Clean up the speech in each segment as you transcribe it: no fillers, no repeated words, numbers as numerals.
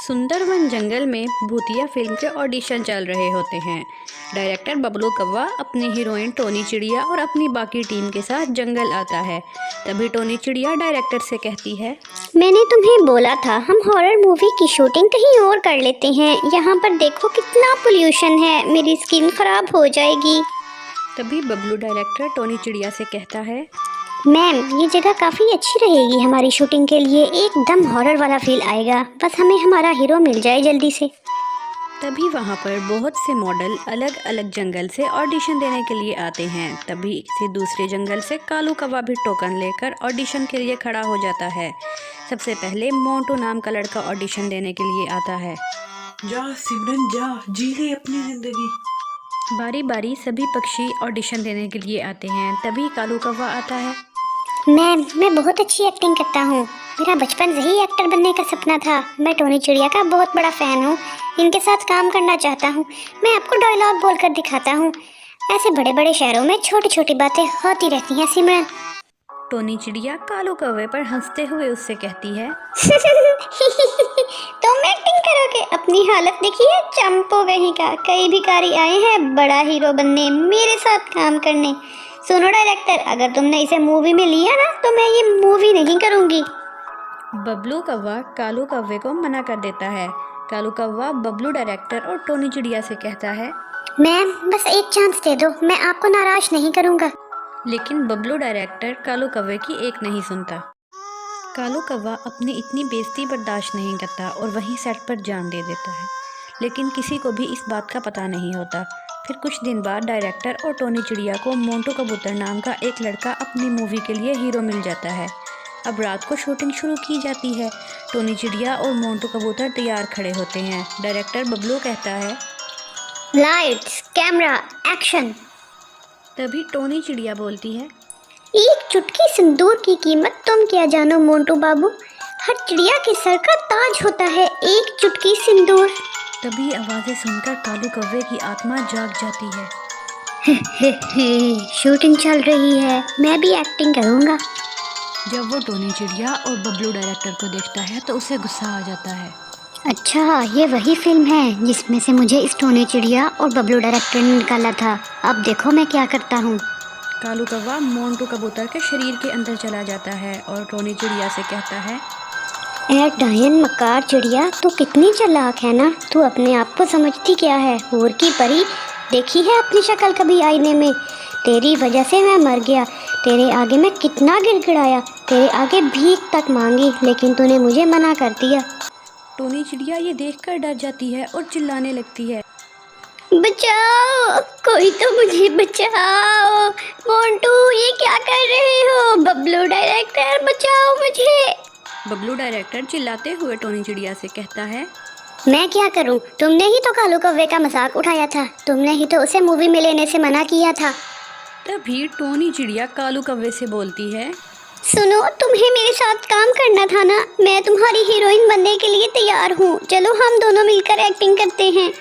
सुंदरवन जंगल में भूतिया फिल्म के ऑडिशन चल रहे होते हैं। डायरेक्टर बबलू कव्वा अपनी हीरोइन टोनी चिड़िया और अपनी बाकी टीम के साथ जंगल आता है। तभी टोनी चिड़िया डायरेक्टर से कहती है, मैंने तुम्हें बोला था हम हॉरर मूवी की शूटिंग कहीं और कर लेते हैं। यहाँ पर देखो कितना पोल्यूशन है, मेरी स्किन खराब हो जाएगी। तभी बबलू डायरेक्टर टोनी चिड़िया से कहता है, मैम ये जगह काफ़ी अच्छी रहेगी हमारी शूटिंग के लिए, एकदम हॉरर वाला फील आएगा, बस हमें हमारा हीरो मिल जाए जल्दी से। तभी वहाँ पर बहुत से मॉडल अलग अलग जंगल से ऑडिशन देने के लिए आते हैं। तभी किसी दूसरे जंगल से कालू कव्वा भी टोकन लेकर ऑडिशन के लिए खड़ा हो जाता है। सबसे पहले मोंटू नाम का लड़का ऑडिशन देने के लिए आता है। जा सिमरन जा, जी ले अपनी जिंदगी। बारी बारी सभी पक्षी ऑडिशन देने के लिए आते हैं। तभी कालू कव्वा आता है। मैम मैं बहुत अच्छी एक्टिंग करता हूँ, मेरा बचपन से ही एक्टर बनने का सपना था। मैं टोनी चिड़िया का बहुत बड़ा फ़ैन हूँ, इनके साथ काम करना चाहता हूँ। मैं आपको डायलॉग बोलकर दिखाता हूँ। ऐसे बड़े बड़े शहरों में छोटी छोटी बातें होती रहती हैं सिमरन। टोनी चिड़िया कालू कव्वे पर हंसते हुए उससे कहती है, तुम एक्टिंग करोगे? अपनी हालत देखिए, चंपो कहीं का। कई भिखारी आए हैं बड़ा हीरो बनने, मेरे साथ काम करने। सुनो डायरेक्टर, अगर तुमने इसे मूवी में लिया ना तो मैं ये मूवी नहीं करूँगी। बबलू कव्वा कालू कव्वे को मना कर देता है। कालू कव्वा बबलू डायरेक्टर और टोनी चिड़िया से कहता है, मैम बस एक चांस दे दो, मैं आपको नाराज नहीं करूँगा। लेकिन बबलू डायरेक्टर कालू कव्वे की एक नहीं सुनता। कालू कव्वा अपनी इतनी बेइज्जती बर्दाश्त नहीं करता और वहीं सेट पर जान दे देता है। लेकिन किसी को भी इस बात का पता नहीं होता। फिर कुछ दिन बाद डायरेक्टर और टोनी चिड़िया को मोंटू कबूतर नाम का एक लड़का अपनी मूवी के लिए हीरो मिल जाता है। अब रात को शूटिंग शुरू की जाती है। टोनी चिड़िया और मोंटू कबूतर तैयार खड़े होते हैं। डायरेक्टर बबलू कहता है, लाइट्स कैमरा एक्शन। तभी टोनी चिड़िया बोलती है, एक चुटकी सिंदूर की कीमत तुम क्या जानो मोंटू बाबू, हर चिड़िया के सर का ताज होता है एक चुटकी सिंदूर। तभी आवाज़ें सुनकर कालू कव्वे की आत्मा जाग जाती है। शूटिंग चल रही है, मैं भी एक्टिंग करूँगा। जब वो टोनी चिड़िया और बबलू डायरेक्टर को देखता है तो उसे गुस्सा आ जाता है। अच्छा ये वही फिल्म है जिसमें से मुझे इस टोनी चिड़िया और बबलू डायरेक्टर ने निकाला था। अब देखो मैं क्या करता हूँ। कालू कव्वा मोंटू कबूतर के शरीर के अंदर चला जाता है और टोनी चिड़िया से कहता है, ए डायन मकार चिड़िया, तू कितनी चालाक है ना, तू अपने आप को समझती क्या है? हूर की परी, देखी है अपनी शक्ल कभी आईने में? तेरी वजह से मैं मर गया, तेरे आगे मैं कितना गिड़गिड़ाया, तेरे आगे भीख तक मांगी, लेकिन तूने मुझे मना कर दिया। टोनी चिड़िया ये देखकर डर जाती है और चिल्लाने लगती है, बचाओ, कोई तो मुझे बचाओ। मोंटू ये क्या कर रहे हो? बबलू डायरेक्टर बचाओ मुझे। बबलू डायरेक्टर चिल्लाते हुए टोनी चिड़िया से कहता है, मैं क्या करूं? तुमने ही तो कालू कव्वे का मजाक उठाया था, तुमने ही तो उसे मूवी में लेने से मना किया था। तभी टोनी चिड़िया कालू कव्वे से बोलती है, सुनो, तुम्हें मेरे साथ काम करना था ना, मैं तुम्हारी हीरोइन बनने के लिए तैयार हूँ, चलो हम दोनों मिलकर एक्टिंग करते हैं।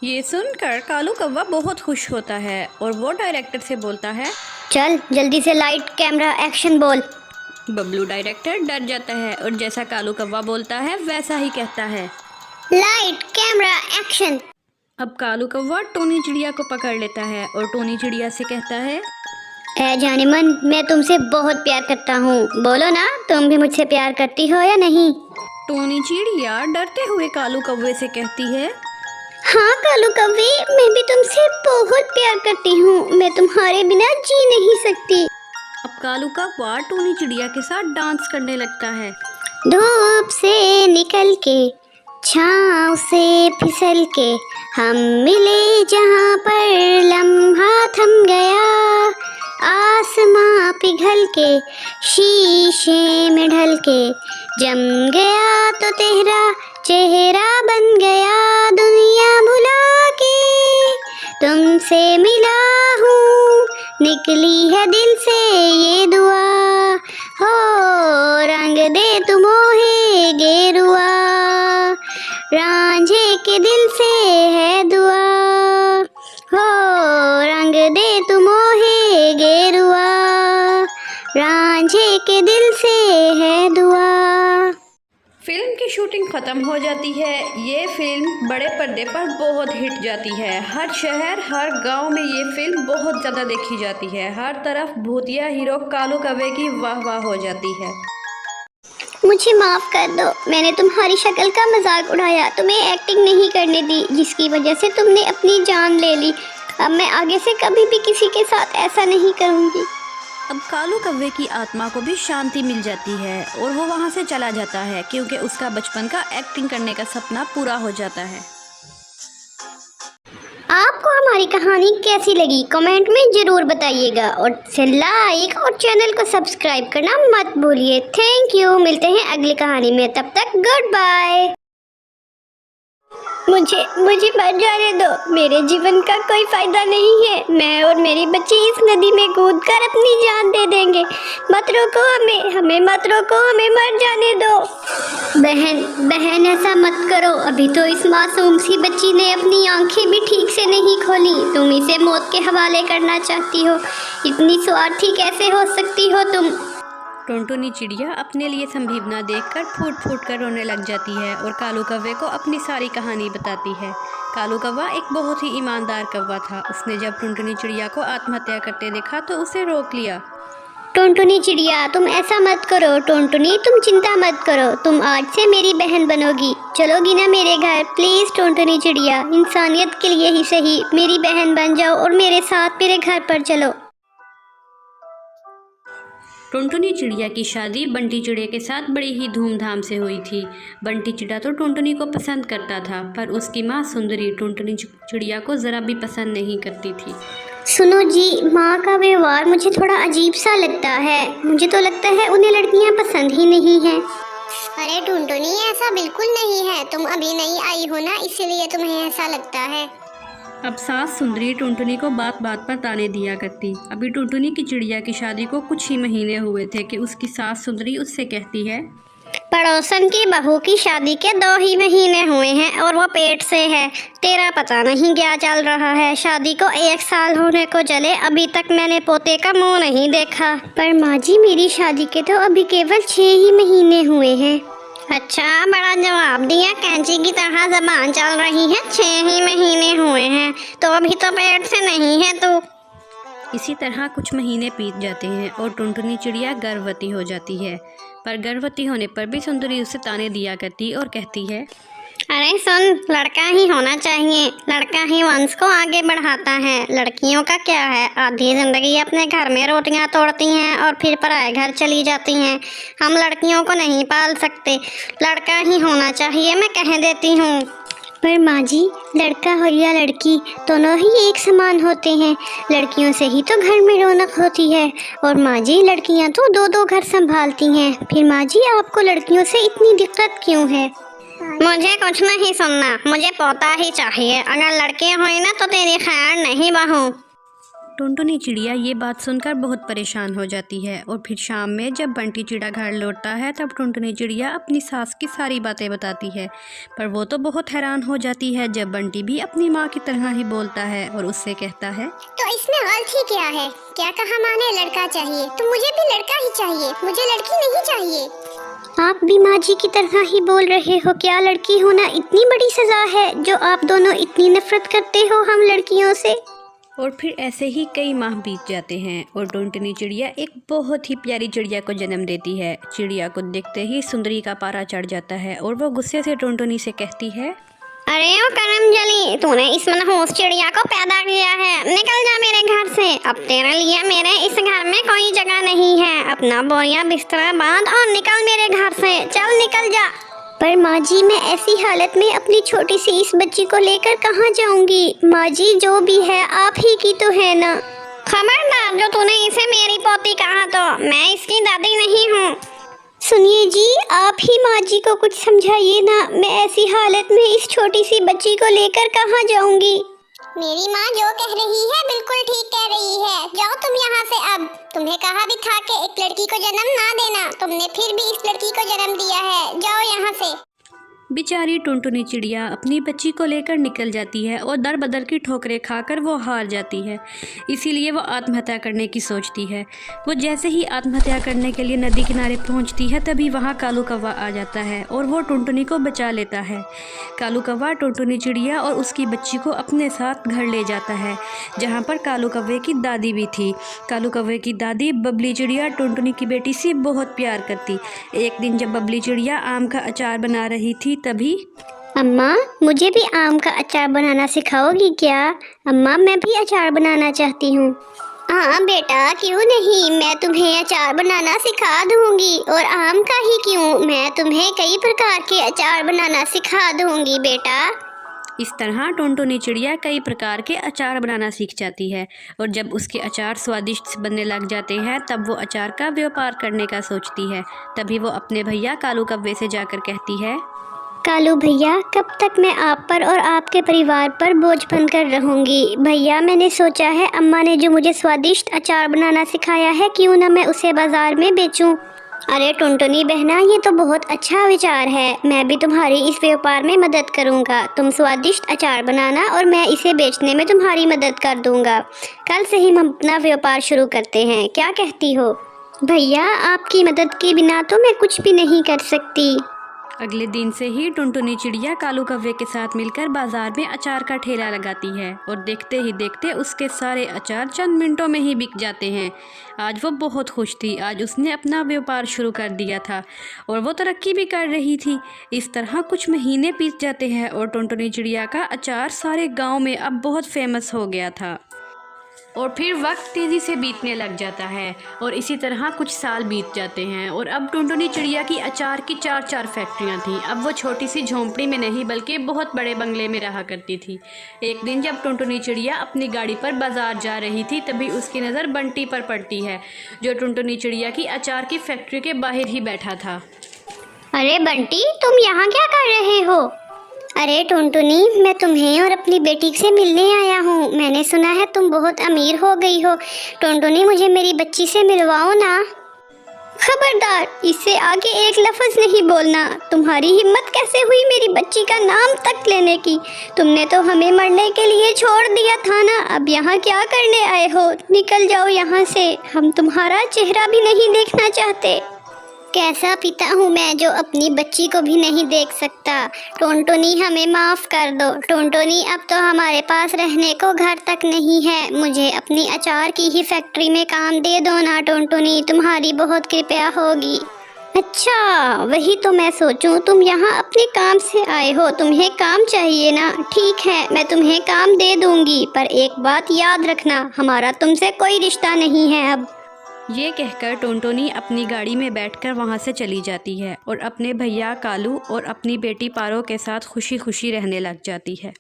ये सुनकर कालू कव्वा बहुत खुश होता है और वो डायरेक्टर से बोलता है, चल जल्दी से लाइट कैमरा एक्शन बोल। बबलू डायरेक्टर डर जाता है और जैसा कालू कव्वा बोलता है वैसा ही कहता है, लाइट कैमरा एक्शन। अब कालू कव्वा टोनी चिड़िया को पकड़ लेता है और टोनी चिड़िया से कहता है, ए जाने मन, मैं तुमसे बहुत प्यार करता हूँ, बोलो ना तुम भी मुझसे प्यार करती हो या नहीं? टोनी चिड़िया डरते हुए कालू कव्वे से कहती है, हाँ कालू कव्वे, मैं भी तुमसे बहुत प्यार करती हूँ, मैं तुम्हारे बिना जी नहीं सकती। अब कालू कव्वा टोनी चिड़िया के साथ डांस करने लगता है। धूप से निकल के, छाँव से फिसल के, हम मिले जहाँ पर लम्हा थम गया, आसमां पिघल के, शीशे में ढल के, जम गया तो तेरा चेहरा बन गया, दुनिया भुला के तुमसे मिला हूँ, निकली है दिल से ये दुआ, हो रंग दे तू मोहे गेरुआ, रांझे के दिल से है दुआ, हो रंग दे तू मोहे गेरुआ, रांझे के दिल से है दुआ। फिल्म की शूटिंग ख़त्म हो जाती है। ये फिल्म बड़े पर्दे पर बहुत हिट जाती है। हर शहर हर गांव में ये फिल्म बहुत ज़्यादा देखी जाती है। हर तरफ भूतिया हीरो कालू कौवे की वाह वाह हो जाती है। मुझे माफ़ कर दो, मैंने तुम्हारी शक्ल का मजाक उड़ाया, तुम्हें एक्टिंग नहीं करने दी, जिसकी वजह से तुमने अपनी जान ले ली। अब मैं आगे से कभी भी किसी के साथ ऐसा नहीं करूँगी। अब कालू कौवे की आत्मा को भी शांति मिल जाती है और वो वहाँ से चला जाता है क्योंकि उसका बचपन का एक्टिंग करने का सपना पूरा हो जाता है। आपको हमारी कहानी कैसी लगी कमेंट में ज़रूर बताइएगा और इसे लाइक और चैनल को सब्सक्राइब करना मत भूलिए। थैंक यू, मिलते हैं अगली कहानी में, तब तक गुड बाय। मुझे मर जाने दो, मेरे जीवन का कोई फायदा नहीं है। मैं और मेरी बच्ची इस नदी में कूदकर अपनी जान दे देंगे। मत रोको हमें मत रोको, हमें मर जाने दो। बहन ऐसा मत करो, अभी तो इस मासूम सी बच्ची ने अपनी आंखें भी ठीक से नहीं खोली। तुम इसे मौत के हवाले करना चाहती हो, इतनी स्वार्थी कैसे हो सकती हो तुम। टुनटुनी चिड़िया अपने लिए संजीवना देखकर फूट फूट कर रोने लग जाती है और कालू कौवे को अपनी सारी कहानी बताती है। कालू कौवा एक बहुत ही ईमानदार कौवा था। उसने जब टुनटुनी चिड़िया को आत्महत्या करते देखा तो उसे रोक लिया। टुनटुनी चिड़िया, तुम ऐसा मत करो। टुनटुनी, तुम चिंता मत करो, तुम आज से मेरी बहन बनोगी। चलोगी ना मेरे घर? प्लीज़ टुनटुनी चिड़िया, इंसानियत के लिए ही सही मेरी बहन बन जाओ और मेरे साथ मेरे घर पर चलो। टुनटुनी चिड़िया की शादी बंटी चिड़िया के साथ बड़ी ही धूमधाम से हुई थी। बंटी चिड़िया तो टुनटुनी को पसंद करता था, पर उसकी माँ सुंदरी टुनटुनी चिड़िया को ज़रा भी पसंद नहीं करती थी। सुनो जी, माँ का व्यवहार मुझे थोड़ा अजीब सा लगता है। मुझे तो लगता है उन्हें लड़कियाँ पसंद ही नहीं हैं। अरे टुनटुनी, ऐसा बिल्कुल नहीं है। तुम अभी नई आई हो ना, इसलिए तुम्हें ऐसा लगता है। अब सास सुंदरी टुनटुनी को बात बात पर ताने दिया करती। अभी टुनटुनी की चिड़िया की शादी को कुछ ही महीने हुए थे कि उसकी सास सुंदरी उससे कहती है, पड़ोसन की बहू की शादी के 2 ही महीने हुए हैं और वो पेट से है। तेरा पता नहीं क्या चल रहा है। शादी को 1 साल होने को चले, अभी तक मैंने पोते का मुंह नहीं देखा। पर माँ जी, मेरी शादी के तो अभी केवल 6 ही महीने हुए हैं। अच्छा, बड़ा जवाब दिया, कैंची की तरह जबान चल रही है। 6 ही महीने हुए हैं तो अभी तो पेट से नहीं है तू। इसी तरह कुछ महीने बीत जाते हैं और टुनटुनी चिड़िया गर्भवती हो जाती है। पर गर्भवती होने पर भी सुंदरी उसे ताने दिया करती और कहती है, अरे सुन, लड़का ही होना चाहिए, लड़का ही वंश को आगे बढ़ाता है। लड़कियों का क्या है, आधी जिंदगी अपने घर में रोटियां तोड़ती हैं और फिर पराए घर चली जाती हैं। हम लड़कियों को नहीं पाल सकते, लड़का ही होना चाहिए, मैं कह देती हूँ। पर माँ जी, लड़का हो या लड़की, दोनों ही एक समान होते हैं। लड़कियों से ही तो घर में रौनक होती है। और माँ जी, लड़कियाँ तो 2-2 घर संभालती हैं। फिर माँ जी, आपको लड़कियों से इतनी दिक्कत क्यों है? मुझे कुछ नहीं सुनना, मुझे पोता ही चाहिए। अगर लड़के हुई ना तो तेरी खैर नहीं बहू। टुनटुनी चिड़िया ये बात सुनकर बहुत परेशान हो जाती है और फिर शाम में जब बंटी चिड़ा घर लौटता है तब टुनटुनी चिड़िया अपनी सास की सारी बातें बताती है। पर वो तो बहुत हैरान हो जाती है जब बंटी भी अपनी माँ की तरह ही बोलता है और उससे कहता है, तो इसमें गलती क्या है? क्या कहा माँ ने लड़का चाहिए, तो मुझे भी लड़का ही चाहिए, मुझे लड़की नहीं चाहिए। आप भी माँ जी की तरह ही बोल रहे हो। क्या लड़की होना इतनी बड़ी सजा है जो आप दोनों इतनी नफरत करते हो हम लड़कियों से? और फिर ऐसे ही कई माह बीत जाते हैं और टुनटुनी चिड़िया एक बहुत ही प्यारी चिड़िया को जन्म देती है। चिड़िया को देखते ही सुंदरी का पारा चढ़ जाता है और वो गुस्से से टुनटुनी से कहती है, अरे ओ करमजली, तूने इस मनहूस चिड़िया को पैदा किया है, निकल जा मेरे घर से। अब तेरे लिए मेरे इस घर में कोई जगह नहीं है। अपना बोरिया बिस्तरा बांध और निकल मेरे घर से, चल निकल जा। पर माँ जी, मैं ऐसी हालत में अपनी छोटी सी इस बच्ची को लेकर कहाँ जाऊंगी? माँ जी, जो भी है आप ही की तो है ना। खबरदार, जो तूने इसे मेरी पोती कहा तो मैं इसकी दादी नहीं हूँ। सुनिए जी, आप ही माँ जी को कुछ समझाइए ना। मैं ऐसी हालत में इस छोटी सी बच्ची को लेकर कहाँ जाऊंगी? मेरी माँ जो कह रही है बिल्कुल ठीक कह रही है। जाओ तुम यहाँ से। अब तुम्हें कहा भी था कि एक लड़की को जन्म ना देना, तुमने फिर भी इस लड़की को जन्म दिया है। जाओ यहाँ से। बेचारी टुनटुनी चिड़िया अपनी बच्ची को लेकर निकल जाती है और दर बदर की ठोकरें खाकर वो हार जाती है। इसीलिए वो आत्महत्या करने की सोचती है। वो जैसे ही आत्महत्या करने के लिए नदी किनारे पहुंचती है तभी वहां कालू कौवा आ जाता है और वो टुनटुनी को बचा लेता है। कालू कौवा टुनटुनी चिड़िया और उसकी बच्ची को अपने साथ घर ले जाता है, जहाँ पर कालू कौवे की दादी भी थी। कालू कौवे की दादी बबली चिड़िया टुनटुनी की बेटी से बहुत प्यार करती। एक दिन जब बबली चिड़िया आम का अचार बना रही थी तभी अम्मा, मुझे भी आम का अचार बनाना सिखाओगी क्या? अम्मा, मैं भी अचार बनाना चाहती हूँ। हाँ बेटा, क्यों नहीं, मैं तुम्हें अचार बनाना सिखा दूँगी। और आम का ही क्यों, मैं तुम्हें कई प्रकार के अचार बनाना सिखा दूँगी बेटा। इस तरह टुनटुनी चिड़िया कई प्रकार के अचार बनाना सीख जाती है और जब उसके अचार स्वादिष्ट बनने लग जाते हैं तब वो अचार का व्यापार करने का सोचती है। तभी वो अपने भैया कालू कौवे से जाकर कहती है, कालू भैया, कब तक मैं आप पर और आपके परिवार पर बोझ बनकर रहूँगी? भैया, मैंने सोचा है अम्मा ने जो मुझे स्वादिष्ट अचार बनाना सिखाया है, क्यों ना मैं उसे बाज़ार में बेचूं। अरे टुनटुनी बहना, ये तो बहुत अच्छा विचार है। मैं भी तुम्हारी इस व्यापार में मदद करूँगा। तुम स्वादिष्ट अचार बनाना और मैं इसे बेचने में तुम्हारी मदद कर दूँगा। कल से ही हम अपना व्यापार शुरू करते हैं, क्या कहती हो? भैया, आपकी मदद के बिना तो मैं कुछ भी नहीं कर सकती। अगले दिन से ही टुनटुनी चिड़िया कालू कौवे के साथ मिलकर बाजार में अचार का ठेला लगाती है और देखते ही देखते उसके सारे अचार चंद मिनटों में ही बिक जाते हैं। आज वो बहुत खुश थी। आज उसने अपना व्यापार शुरू कर दिया था और वो तरक्की भी कर रही थी। इस तरह कुछ महीने बीत जाते हैं और टुनटुनी चिड़िया का अचार सारे गाँव में अब बहुत फेमस हो गया था। और फिर वक्त तेज़ी से बीतने लग जाता है और इसी तरह कुछ साल बीत जाते हैं और अब टुनटुनी चिड़िया की अचार की 4 फैक्ट्रियाँ थीं। अब वो छोटी सी झोंपड़ी में नहीं बल्कि बहुत बड़े बंगले में रहा करती थी। एक दिन जब टुनटुनी चिड़िया अपनी गाड़ी पर बाजार जा रही थी तभी उसकी नज़र बंटी पर पड़ती है, जो टुनटुनी चिड़िया की अचार की फैक्ट्री के बाहर ही बैठा था। अरे बंटी, तुम यहाँ क्या कर रहे हो? अरे टुनटुनी, मैं तुम्हें और अपनी बेटी से मिलने आया हूँ। मैंने सुना है तुम बहुत अमीर हो गई हो। टुनटुनी, मुझे मेरी बच्ची से मिलवाओ ना। खबरदार, इससे आगे एक लफ्ज़ नहीं बोलना। तुम्हारी हिम्मत कैसे हुई मेरी बच्ची का नाम तक लेने की? तुमने तो हमें मरने के लिए छोड़ दिया था ना। अब यहाँ क्या करने आए हो? निकल जाओ यहाँ से, हम तुम्हारा चेहरा भी नहीं देखना चाहते। कैसा पिता हूँ मैं जो अपनी बच्ची को भी नहीं देख सकता। टुनटुनी, हमें माफ़ कर दो। टुनटुनी, अब तो हमारे पास रहने को घर तक नहीं है। मुझे अपनी अचार की ही फैक्ट्री में काम दे दो ना टुनटुनी, तुम्हारी बहुत कृपया होगी। अच्छा, वही तो मैं सोचूं, तुम यहाँ अपने काम से आए हो, तुम्हें काम चाहिए ना। ठीक है, मैं तुम्हें काम दे दूँगी, पर एक बात याद रखना, हमारा तुमसे कोई रिश्ता नहीं है अब। ये कहकर टुनटुनी अपनी गाड़ी में बैठकर वहाँ से चली जाती है और अपने भैया कालू और अपनी बेटी पारो के साथ खुशी खुशी रहने लग जाती है।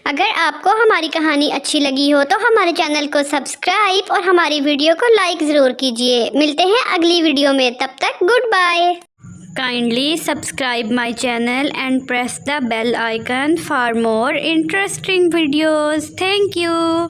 अगर आपको हमारी कहानी अच्छी लगी हो तो हमारे चैनल को सब्सक्राइब और हमारी वीडियो को लाइक ज़रूर कीजिए। मिलते हैं अगली वीडियो में, तब तक good bye. Kindly subscribe my channel and press the bell icon for more interesting videos. Thank you.